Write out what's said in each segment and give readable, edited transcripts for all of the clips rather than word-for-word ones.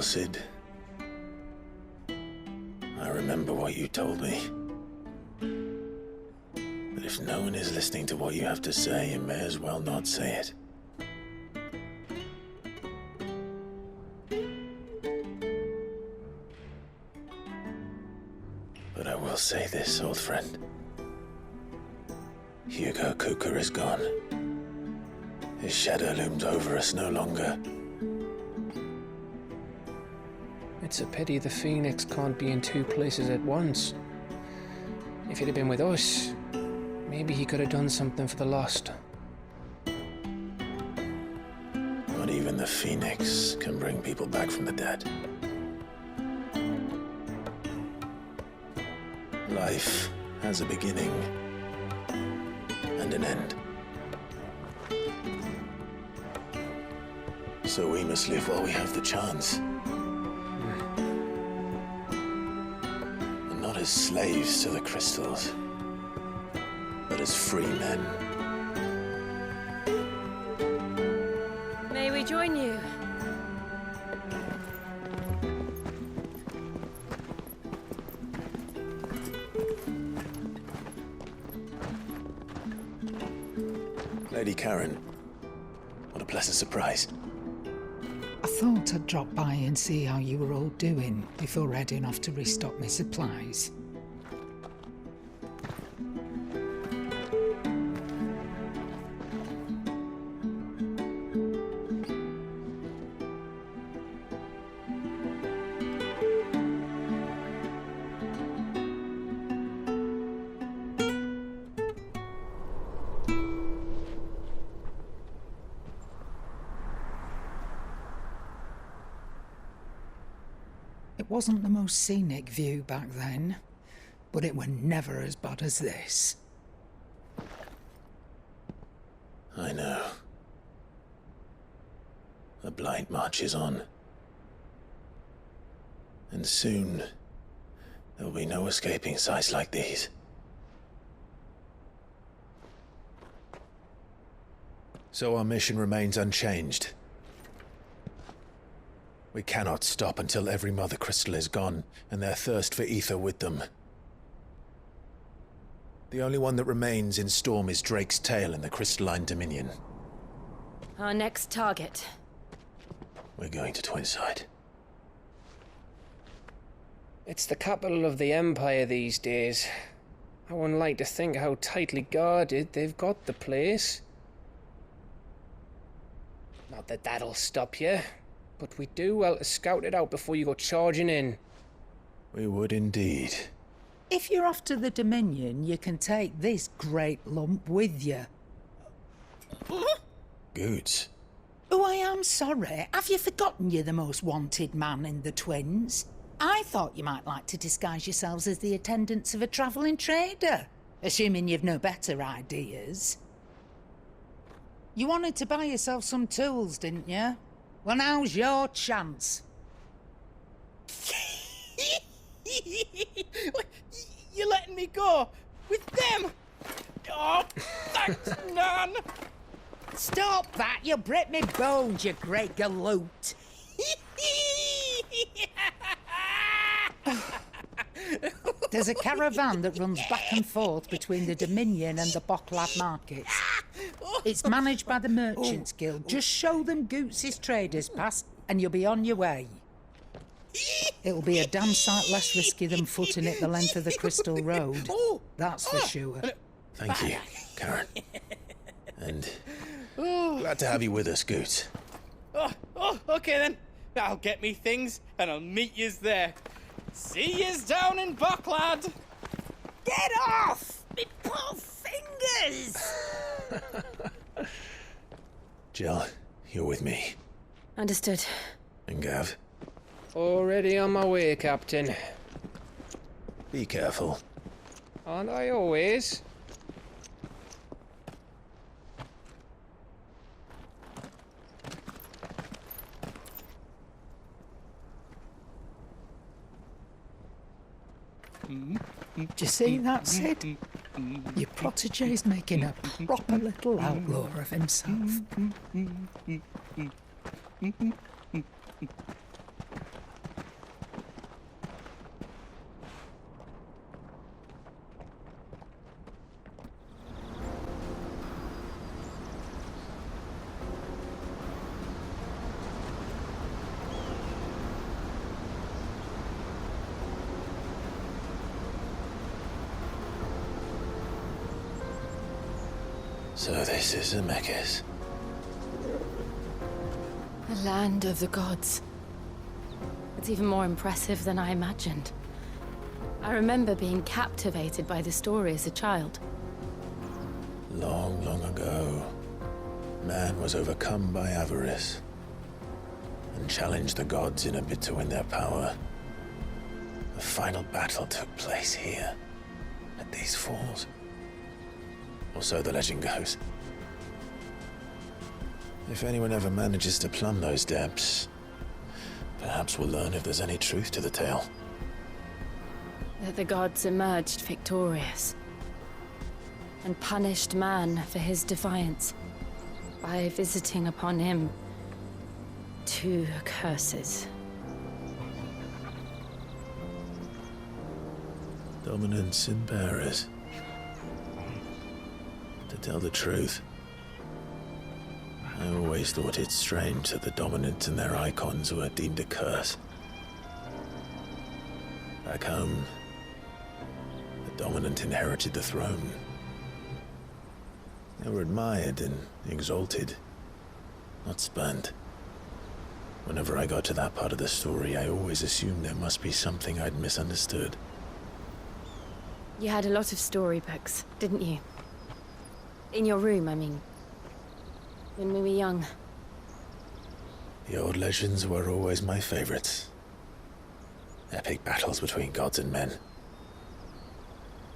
Cid. I remember what you told me. That if no one is listening to what you have to say, you may as well not say it. But I will say this, old friend. Hugo Kuka is gone. His shadow looms over us no longer. It's a pity the Phoenix can't be in two places at once. If he'd have been with us, maybe he could have done something for the lost. Not even the Phoenix can bring people back from the dead. Life has a beginning and an end. So we must live while we have the chance. And not as slaves to the crystals, but as free men. May we join you? Lady Karen, what a pleasant surprise. I thought I'd drop by and see how you were all doing before heading off to restock my supplies. It wasn't the most scenic view back then, but it were never as bad as this. I know. The Blight marches on. And soon, there will be no escaping sights like these. So our mission remains unchanged. We cannot stop until every Mother Crystal is gone, and their thirst for ether with them. The only one that remains in Storm is Drake's tail in the Crystalline Dominion. Our next target. We're going to Twinside. It's the capital of the Empire these days. I wouldn't like to think how tightly guarded they've got the place. Not that that'll stop you, but we do well to scout it out before you go charging in. We would indeed. If you're off to the Dominion, you can take this great lump with you. Goods. Oh, I am sorry. Have you forgotten you're the most wanted man in the Twins? I thought you might like to disguise yourselves as the attendants of a travelling trader, assuming you've no better ideas. You wanted to buy yourself some tools, didn't you? Well, now's your chance. You're letting me go? With them? Oh, thanks, Nan! Stop that! You'll break me bones, you great galoot! There's a caravan that runs back and forth between the Dominion and the Bocklad markets. It's managed by the Merchants Guild. Just show them Goots' traders pass and you'll be on your way. It'll be a damn sight less risky than footing it the length of the Crystal Road. That's for sure. Thank you, Karen. And glad to have you with us, Goots. Okay then. I'll get me things and I'll meet yous there. See yous down in Bocklad. Get off! Me poor fingers! Jill, you're with me. Understood. And Gav, Already on my way, Captain. be careful. Aren't I always? Do you see that, Sid? Your protege's making a proper little outlaw of himself. So this is Zemeckis. The land of the gods. It's even more impressive than I imagined. I remember being captivated by the story as a child. Long, long ago, man was overcome by avarice and challenged the gods in a bid to win their power. The final battle took place here, at these falls. Or so the legend goes. If anyone ever manages to plumb those depths, perhaps we'll learn if there's any truth to the tale. That the gods emerged victorious and punished man for his defiance by visiting upon him 2 curses. Dominance and bearers. To tell the truth, I always thought it strange that the dominant and their icons were deemed a curse. Back home, the dominant inherited the throne. They were admired and exalted, not spurned. Whenever I got to that part of the story, I always assumed there must be something I'd misunderstood. You had a lot of storybooks, didn't you? In your room, I mean. When we were young. The old legends were always my favorites. Epic battles between gods and men.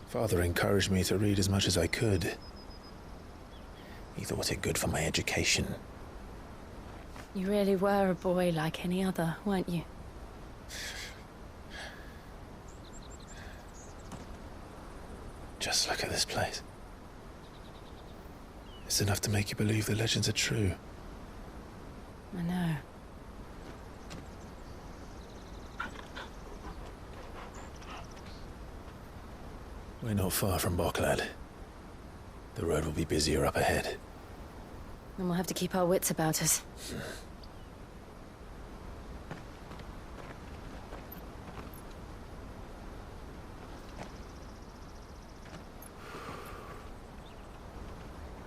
Father encouraged me to read as much as I could. He thought it good for my education. You really were a boy like any other, weren't you? Just look at this place. It's enough to make you believe the legends are true. I know. We're not far from Boklad. The road will be busier up ahead. And we'll have to keep our wits about us.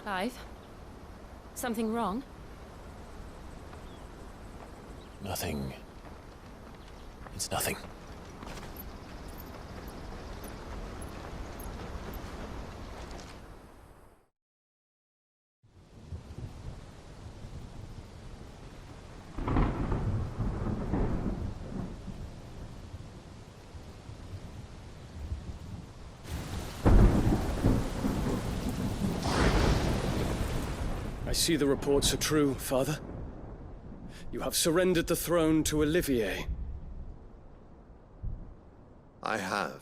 Clive? Something wrong? Nothing. It's nothing. I see the reports are true, Father. You have surrendered the throne to Olivier. I have.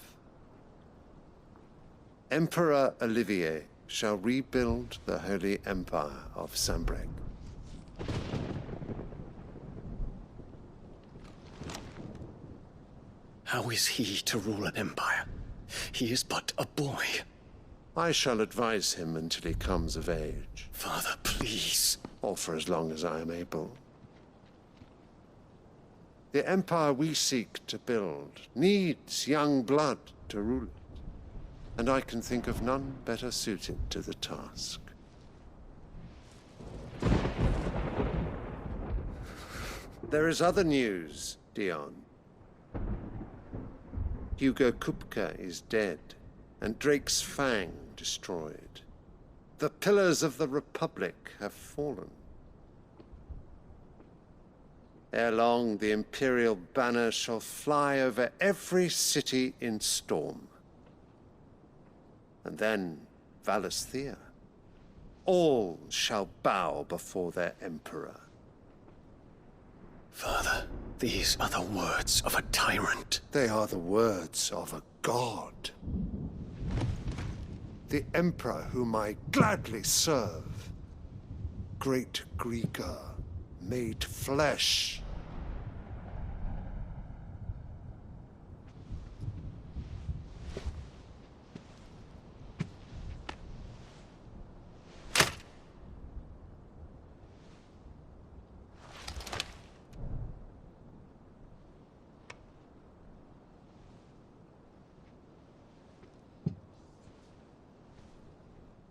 Emperor Olivier shall rebuild the Holy Empire of Sambrec. How is he to rule an empire? He is but a boy. I shall advise him until he comes of age, Father, please. or for as long as I am able. The empire we seek to build needs young blood to rule it, and I can think of none better suited to the task. There is other news, Dion. Hugo Kupka is dead, and Drake's Fang destroyed. The pillars of the Republic have fallen. Ere long, the Imperial banner shall fly over every city in Storm. And then Valisthea. All shall bow before their Emperor. Father, these are the words of a tyrant. They are the words of a god. The Emperor whom I gladly serve. Great Greeker, made flesh.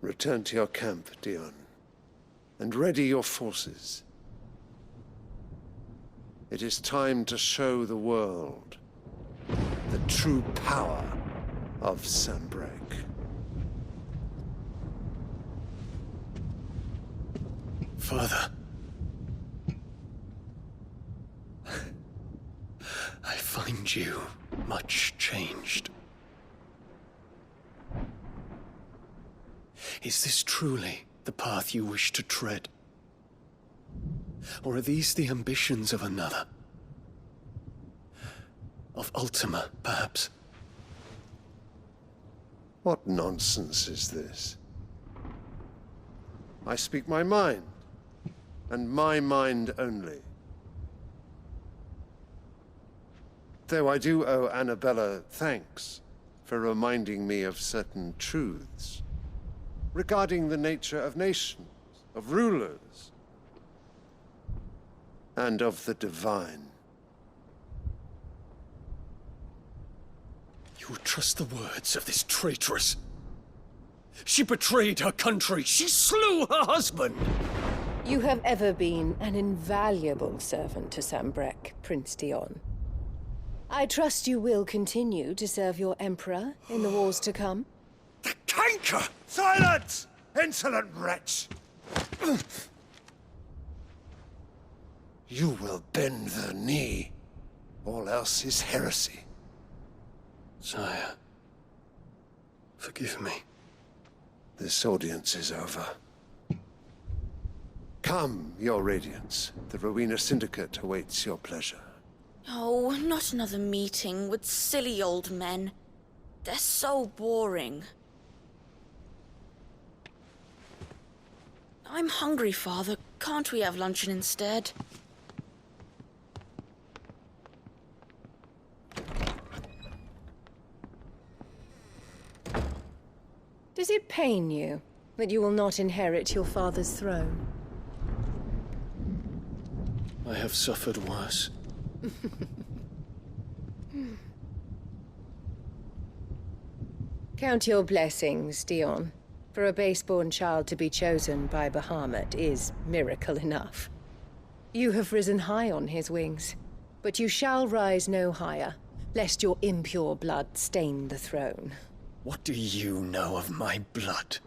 Return to your camp, Dion, and ready your forces. It is time to show the world the true power of Sanbreque. Father. I find you much changed. Is this truly the path you wish to tread? Or are these the ambitions of another? Of Ultima, perhaps? What nonsense is this? I speak my mind, and my mind only. Though I do owe Annabella thanks for reminding me of certain truths regarding the nature of nations, of rulers, and of the divine. You would trust the words of this traitress? She betrayed her country. She slew her husband. You have ever been an invaluable servant to Sanbreque, Prince Dion. I trust you will continue to serve your Emperor in the wars to come. The canker! Silence! Insolent wretch! You will bend the knee. All else is heresy. Sire, forgive me. This audience is over. Come, your Radiance. The Rowena Syndicate awaits your pleasure. Oh, not another meeting with silly old men. They're so boring. I'm hungry, Father. Can't we have luncheon instead? Does it pain you that you will not inherit your father's throne? I have suffered worse. Count your blessings, Dion. For a base-born child to be chosen by Bahamut is miracle enough. You have risen high on his wings, but you shall rise no higher, lest your impure blood stain the throne. What do you know of my blood?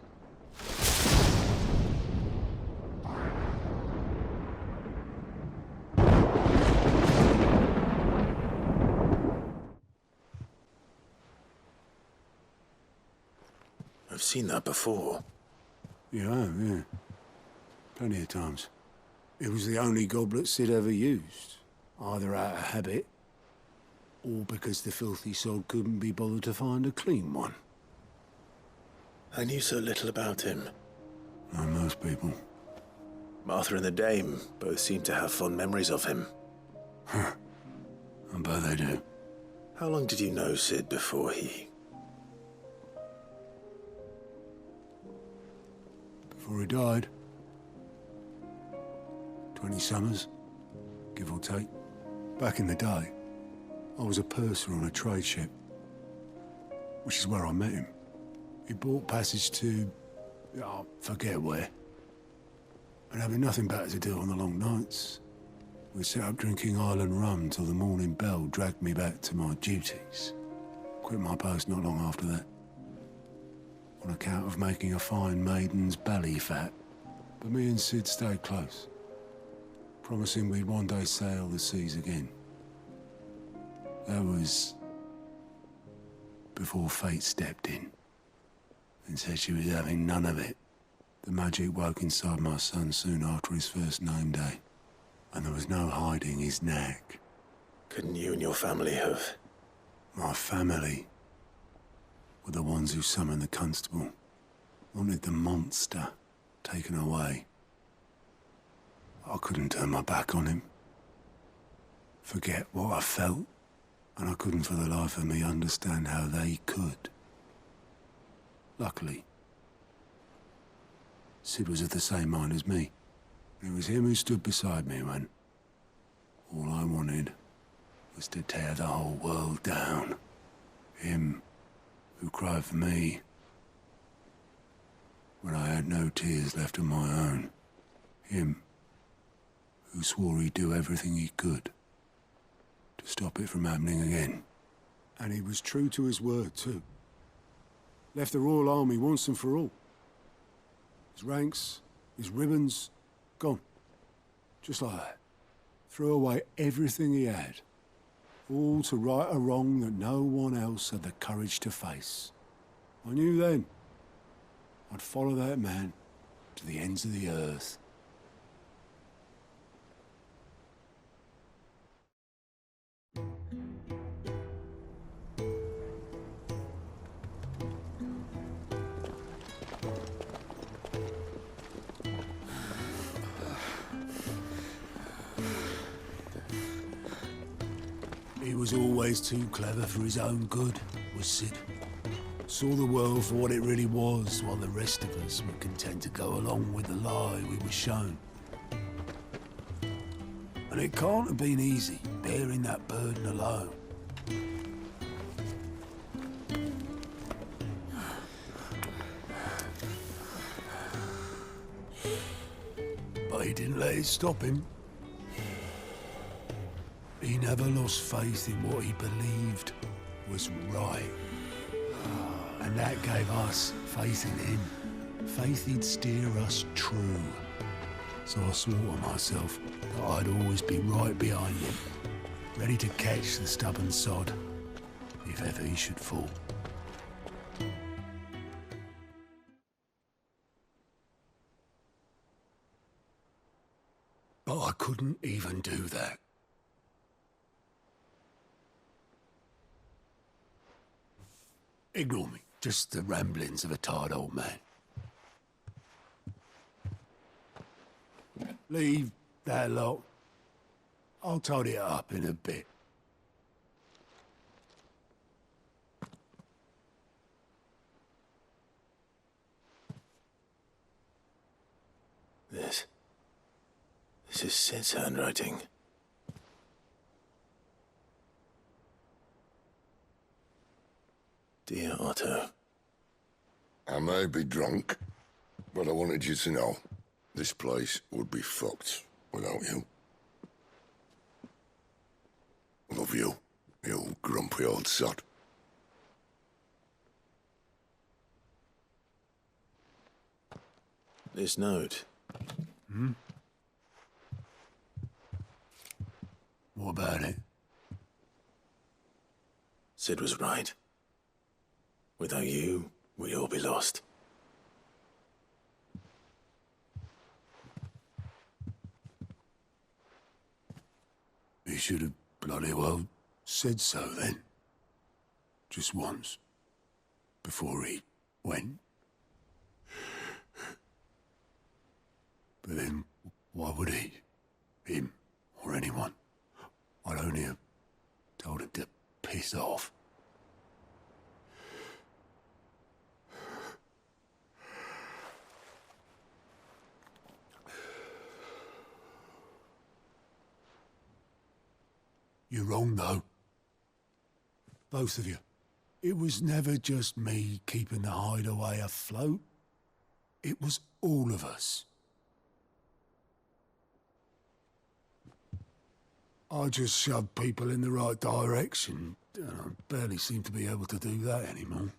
I've seen that before. You have, yeah. Plenty of times. It was the only goblet Sid ever used. Either out of habit, or because the filthy sod couldn't be bothered to find a clean one. I knew so little about him. Like most people. Martha and the Dame both seem to have fond memories of him. I bet they do. How long did you know Sid before he... Before he died. 20 summers, give or take. Back in the day, I was a purser on a trade ship, which is where I met him. He bought passage to... I forget where. And having nothing better to do on the long nights, we sat up drinking island rum till the morning bell dragged me back to my duties. Quit my post not long after that. On account of making a fine maiden's belly fat. But me and Sid stayed close, promising we'd one day sail the seas again. That was before fate stepped in and said she was having none of it. The magic woke inside my son soon after his first name day, and there was no hiding his knack. Couldn't you and your family have... My family were the ones who summoned the constable, wanted the monster taken away. I couldn't turn my back on him, forget what I felt, and I couldn't for the life of me understand how they could. Luckily, Sid was of the same mind as me. It was him who stood beside me when all I wanted was to tear the whole world down. Him who cried for me when had no tears left of my own. Him, who swore he'd do everything he could to stop it from happening again. And he was true to his word, too. Left the Royal Army once and for all. His ranks, his ribbons, gone. Just like that. Threw away everything he had. All to right a wrong that no one else had the courage to face. I knew then I'd follow that man to the ends of the earth. He was always too clever for his own good, was Sid. Saw the world for what it really was, while the rest of us were content to go along with the lie we were shown. And it can't have been easy, bearing that burden alone. But he didn't let it stop him. He never lost faith in what he believed was right. And that gave us faith in him. Faith he'd steer us true. So I swore to myself that I'd always be right behind him, ready to catch the stubborn sod, if ever he should fall. But I couldn't even do that. Ignore me. Just the ramblings of a tired old man. Leave that lot. I'll tidy it up in a bit. This is Sid's handwriting. Dear Otto. I may be drunk, but I wanted you to know this place would be fucked without you. Love you, you grumpy old sod. This note. What about it? Sid was right. Without you, we'd all be lost. He should have bloody well said so then. Just once. Before he went. But then, why would he? Him, or anyone? I'd only have told him to piss off. You're wrong, though. Both of you. It was never just me keeping the hideaway afloat. It was all of us. I just shoved people in the right direction, and I barely seem to be able to do that anymore.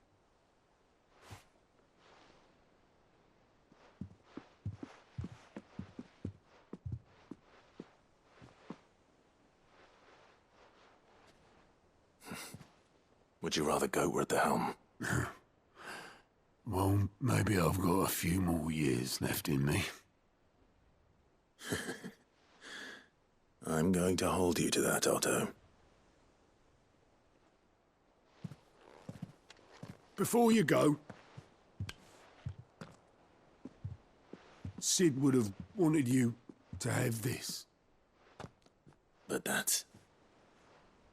Would you rather go at the helm? Well, maybe I've got a few more years left in me. I'm going to hold you to that, Otto. Before you go, Sid would have wanted you to have this. But that's...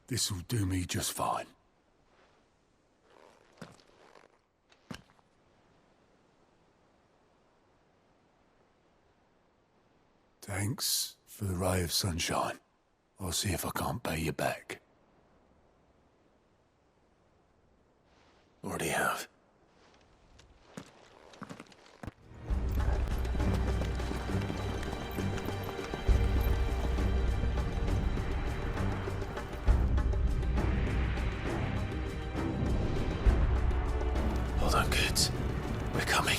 This'll do me just fine. Thanks for the ray of sunshine. I'll see if I can't pay you back. Already have. Comrades, we're coming.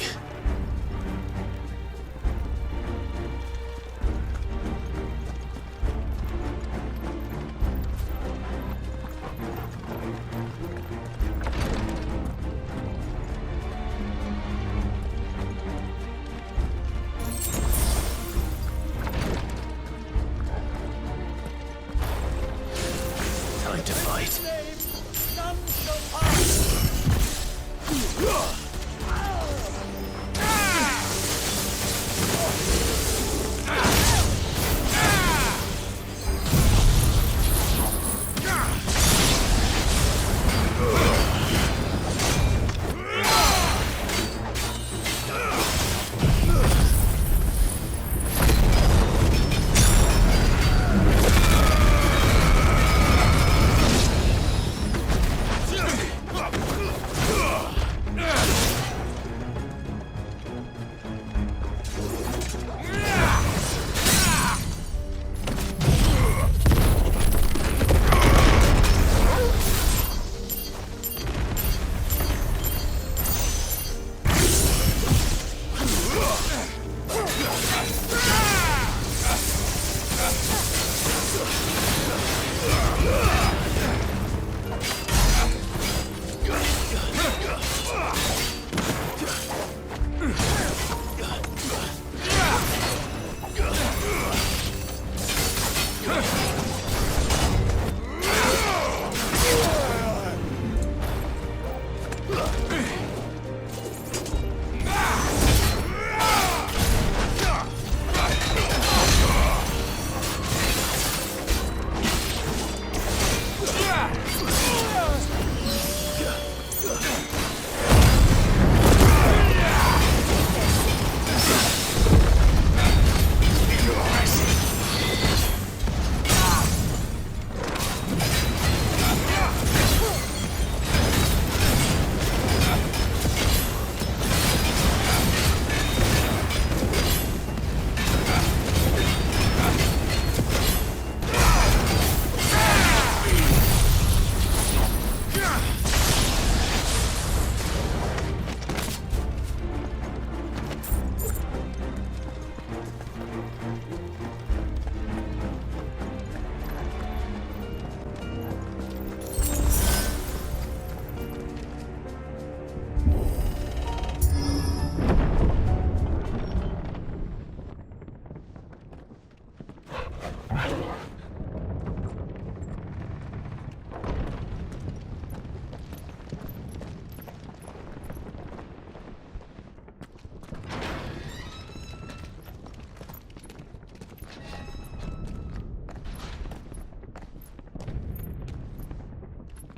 Time to fight.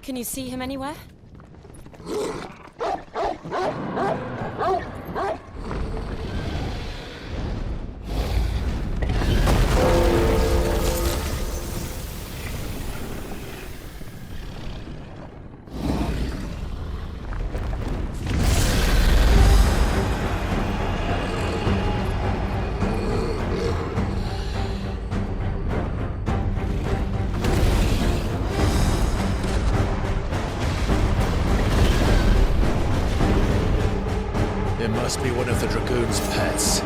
Can you see him anywhere? It must be one of the Dragoon's pets.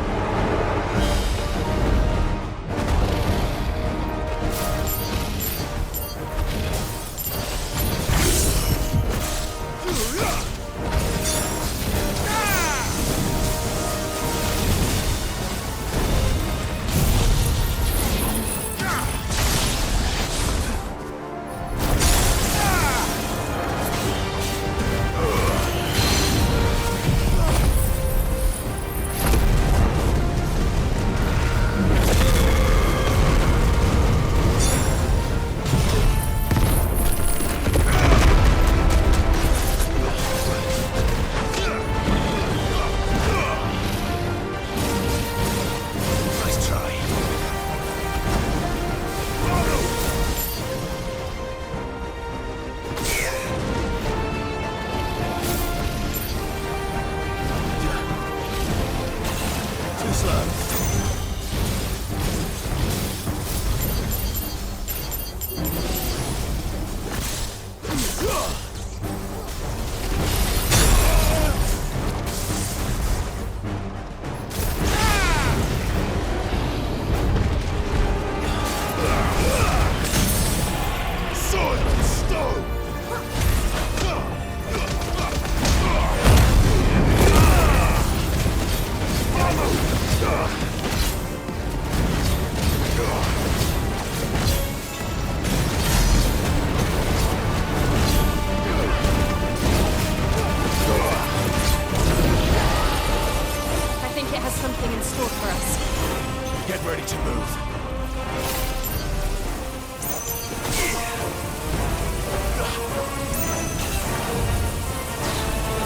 in store for us. Get ready to move.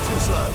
Too slow.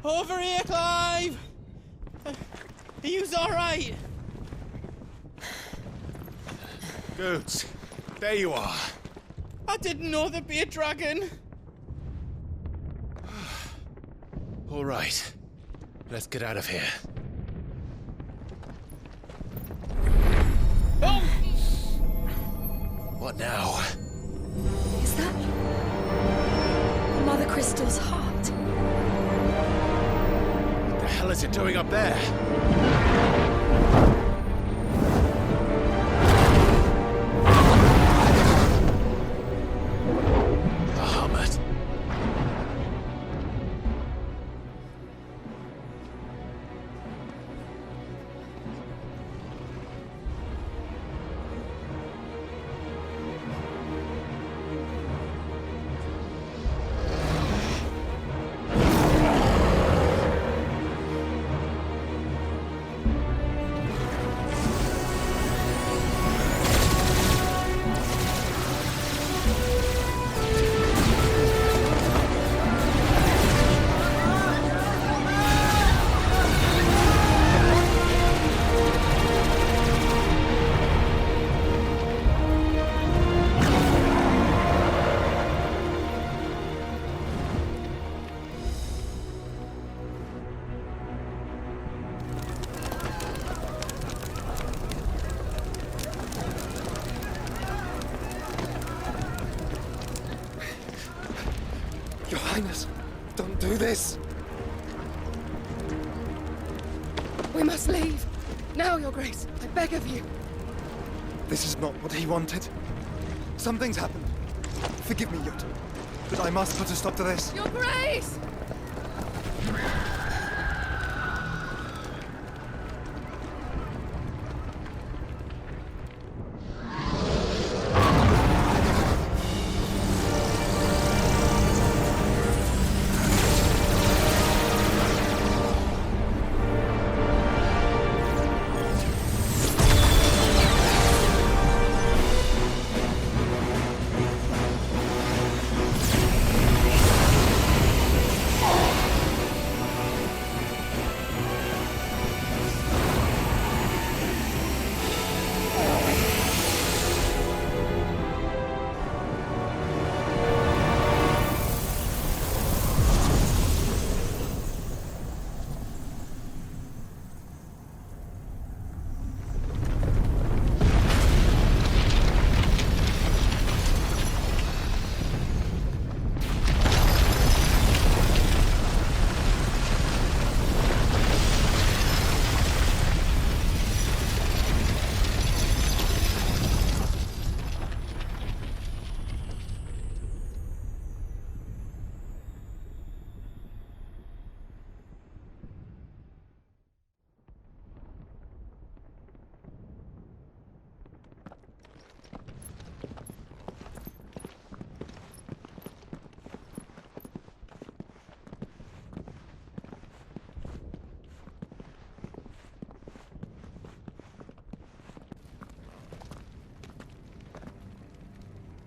Over here, Clive! Are you alright? Goods, there you are. I didn't know there'd be a dragon. All right, let's get out of here. Oh! What now? Is that... crystal's heart. What the hell is it doing up there? Bahamut. Your Highness, don't do this. We must leave. Now, Your Grace. I beg of you. This is not what he wanted. Something's happened. Forgive me, Yut, but I must put a stop to this. Your Grace!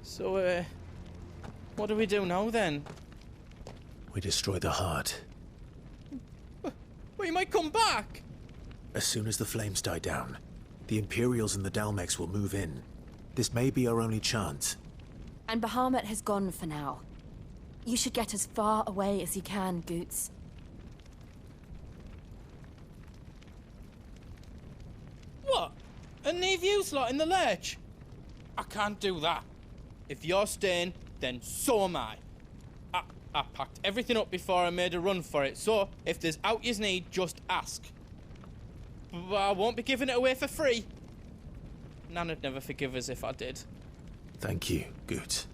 So, what do we do now then? We destroy the heart. Well, you might come back! As soon as the flames die down, the Imperials and the Dalmex will move in. This may be our only chance. And Bahamut has gone for now. You should get as far away as you can, Goots. What? And leave you lot in the lurch? I can't do that. If you're staying, then so am I. I packed everything up before I made a run for it, so if there's out you need, just ask. But I won't be giving it away for free. Nana'd never forgive us if I did. Thank you, Goots.